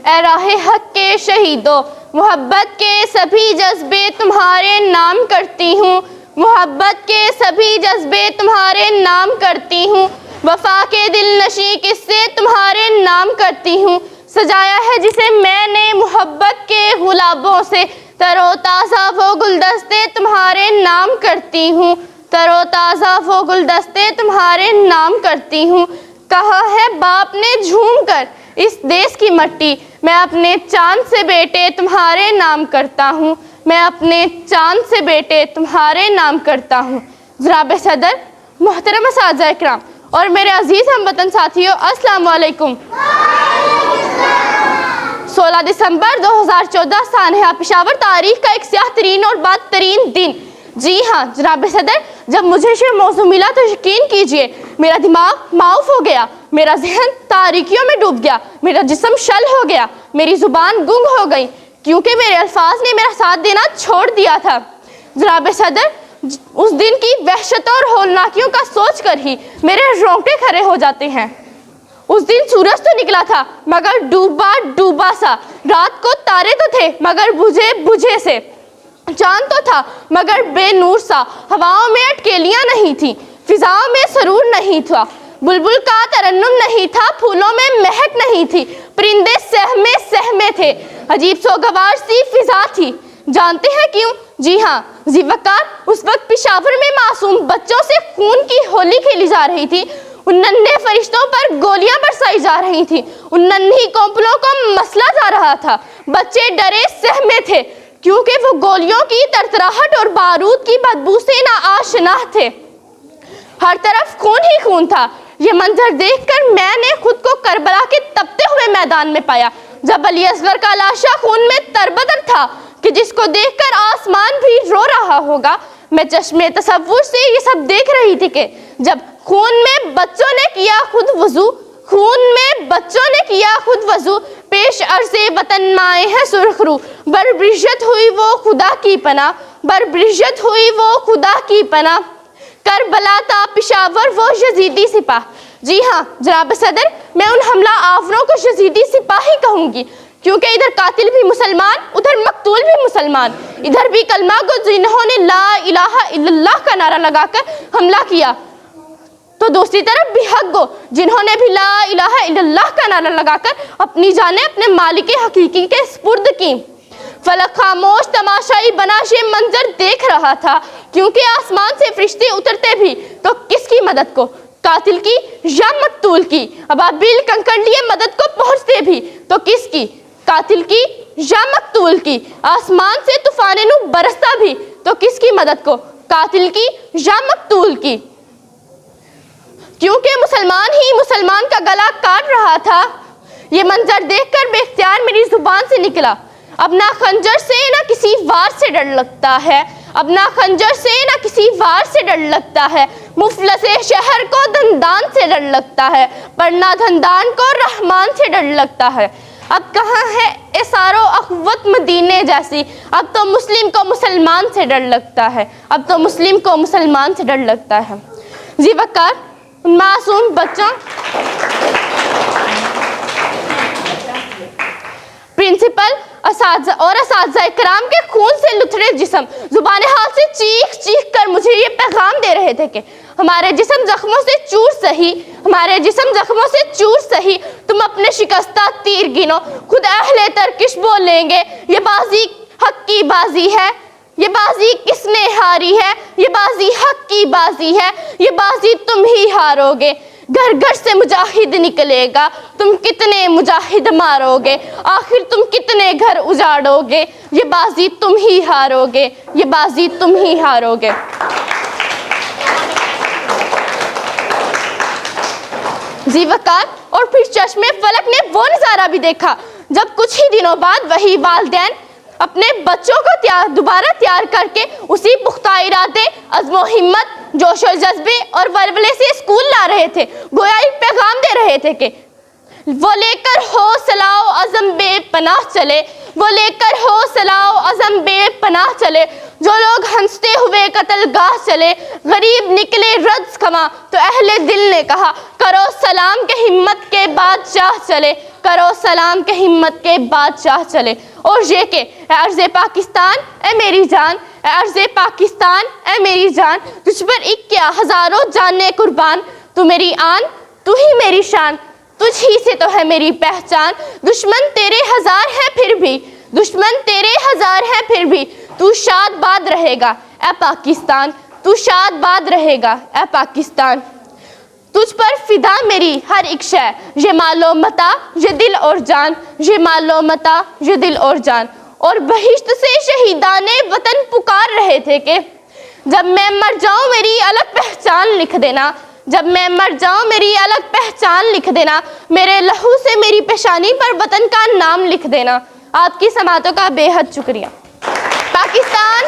ए राहे हक के शहीदों, मोहब्बत के सभी जज्बे तुम्हारे नाम करती हूँ, मोहब्बत के सभी जज्बे तुम्हारे नाम करती हूँ, वफा के दिल नशी किस्से तुम्हारे नाम करती हूँ। सजाया है जिसे मैंने मोहब्बत के गुलाबों से, तरोताज़ा वो गुलदस्ते तुम्हारे नाम करती हूँ, तरोताज़ा वो गुलदस्ते तुम्हारे नाम करती हूँ। कहा है बाप ने झूम कर इस देश की मट्टी, मैं अपने चांद से बेटे तुम्हारे नाम करता हूँ, मैं अपने चांद से बेटे तुम्हारे नाम करता हूँ। जनाब सदर, मोहतरम असातिज़ा इकराम और मेरे अजीज़ हमवतन साथियों, अस्सलाम वालेकुम। 16 दिसंबर 2014 सानहा पेशावर तारीख का एक स्याह तरीन और बदतरीन दिन। जी हाँ जनाब सदर, जब मुझे ये मौजू मिला तो यकीन कीजिए मेरा दिमाग माऊफ हो गया, मेरा जहन तारीकियों में डूब गया, मेरा जिस्म शल हो गया, मेरी जुबान गुंग हो गई, क्योंकि मेरे अल्फाज ने मेरा साथ देना छोड़ दिया था। जनाब सदर, उस दिन की वहशत और होलनाकियों का सोच कर ही मेरे रोंगटे खड़े हो जाते हैं। उस दिन सूरज तो निकला था मगर डूबा डूबा सा, रात को तारे तो थे मगर बुझे बुझे से, चांद तो था मगर बेनूर सा, हवाओं में अटकेलियां नहीं थी, फिजाओं में सरूर नहीं था, बुलबुल का तरन्नुम नहीं था, फूलों में महक नहीं थी, परिंदे सहमे सहमे थे, अजीब सोगवार सी फिजा थी। जानते हैं क्यों? जी हाँ, ज़ीवकार उस वक्त पेशावर में मासूम बच्चों से खून की होली खेली जा रही थी, उन नन्हे फरिश्तों पर गोलियां बरसाई जा रही थी, उन नन्ही कोंपलों को मसला जा रहा था। बच्चे डरे सहमे थे क्योंकि वो गोलियों की तरतराहट और बारूद की बदबू से ना आशना थे। हर तरफ खून ही खून था। ये मंजर देखकर मैंने खुद को करबला के तपते हुए मैदान में पाया, जब अली असगर का लाशा खून में तरबतर था कि जिसको देखकर आसमान भी रो रहा होगा। मैं चश्मे तसव्वुर से ये सब देख रही थी कि जब खून में बच्चों ने किया खुद वजू, खून में बच्चों ने किया खुद वजू, पेश अर्ज़े वतन माए है सुरखरू, बरबिज्जत हुई वो खुदा की पना, बरबिज्जत हुई वो खुदा की पना, करबला था पेशावर वो यजीदी सिपाह। जी हाँ जनाब सदर, मैं उन हमला आवरों को यजीदी सिपाही कहूँगी क्योंकि इधर कातिल भी मुसलमान, उधर मकतूल भी मुसलमान, इधर भी कलमा को जिन्होंने ला इलाहा इल्लल्लाह का नारा लगाकर हमला किया, तो दूसरी तरफ भी हक गो जिन्होंने भी ला इलाहा इल्लल्लाह का नारा लगाकर अपनी जानें अपने मालिक हकीकी के सुपुर्द की। फलक खामोश तमाशाई बना ये मंजर देख रहा था क्योंकि आसमान से फरिश्ते उतरते भी तो किसकी मदद को, कातिल की या मकतूल की। अबाबिल कंकड़ लिए मदद को पहुंचते भी तो किसकी, कातिल की या मकतूल की। आसमान से तूफान नू बरसता भी तो किसकी मदद को, कातिल की या मकतूल की। क्योंकि मुसलमान ही मुसलमान का गला काट रहा था। ये मंजर देखकर बेख्तियार मेरी जुबान से निकला, अब ना खंजर से ना किसी वार से डर लगता है, अब ना खंजर से ना किसी वार से डर लगता है, मुफलसे शहर को धनदान से डर लगता है, पर ना धनदान को रहमान से डर लगता है। अब कहाँ है एसारो अखवत मदीने जैसी, अब तो मुस्लिम को मुसलमान से डर लगता है, अब तो मुस्लिम को मुसलमान से डर लगता है। जी वकार, मासूम बच्चों, प्रिंसिपल और असातिज़ा इकराम के खून से लुथड़े जिस्म जुबान हाल से चीख चीख कर मुझे ये पैगाम दे रहे थे कि हमारे जिस्म जख्मों से चूर सही, हमारे जिस्म जख्मों से चूर सही, तुम अपने शिकस्ता तीर गिनो, खुद अहले तरकिश बोलेंगे ये बाजी हक की बाजी है, ये बाजी किसने हारी है, ये बाजी हक की बाजी है, ये बाजी तुम ही हारोगे। घर घर से मुजाहिद निकलेगा, तुम कितने मुजाहिद मारोगे, आखिर तुम कितने घर उजाड़ोगे, ये बाजी तुम ही हारोगे, ये बाजी तुम ही हारोगे। जी वकार, और फिर चश्मे फलक ने वो नज़ारा भी देखा जब कुछ ही दिनों बाद वही वालिदैन अपने बच्चों को दोबारा तैयार करके उसी पुख्ता इरादे, अज़्मो हिम्मत, जोश और जज्बे और वलवले से स्कूल ला रहे थे। गोया एक पैगाम दे रहे थे कि वो लेकर हौसलाओ अज़म बेपनाह चले, वो लेकर हौसलाओ अज़म बेपनाह चले, जो लोग हंसते हुए कत्लगाह चले, गरीब निकले रद्स खमा, तो अहले दिल ने कहा करो सलाम के हिम्मत के बादशाह चले, करो सलाम के हिम्मत के बादशाह चले। और ये के अर्ज़े पाकिस्तान ए मेरी जान, अर्ज़े पाकिस्तान ए मेरी जान, तुझ पर एक क्या हज़ारों जाने कुर्बान, तू मेरी आन तू ही मेरी शान, तुझ ही से तो है मेरी पहचान। दुश्मन तेरे हजार है फिर भी, दुश्मन तेरे हजार है फिर भी, तू शाद बाद रहेगा ए पाकिस्तान, तू शाद बाद रहेगा ए पाकिस्तान। तुझ पर फिदा मेरी हर एक शय, ये मालो मता ये दिल और जान, ये मालो मता ये दिल और जान। और बहिश्त से शहीदाने वतन पुकार रहे थे कि जब मैं मर जाऊं मेरी अलग पहचान लिख देना, जब मैं मर जाऊं मेरी अलग पहचान लिख देना, मेरे लहू से मेरी पेशानी पर वतन का नाम लिख देना। आपकी समातों का बेहद शुक्रिया। पाकिस्तान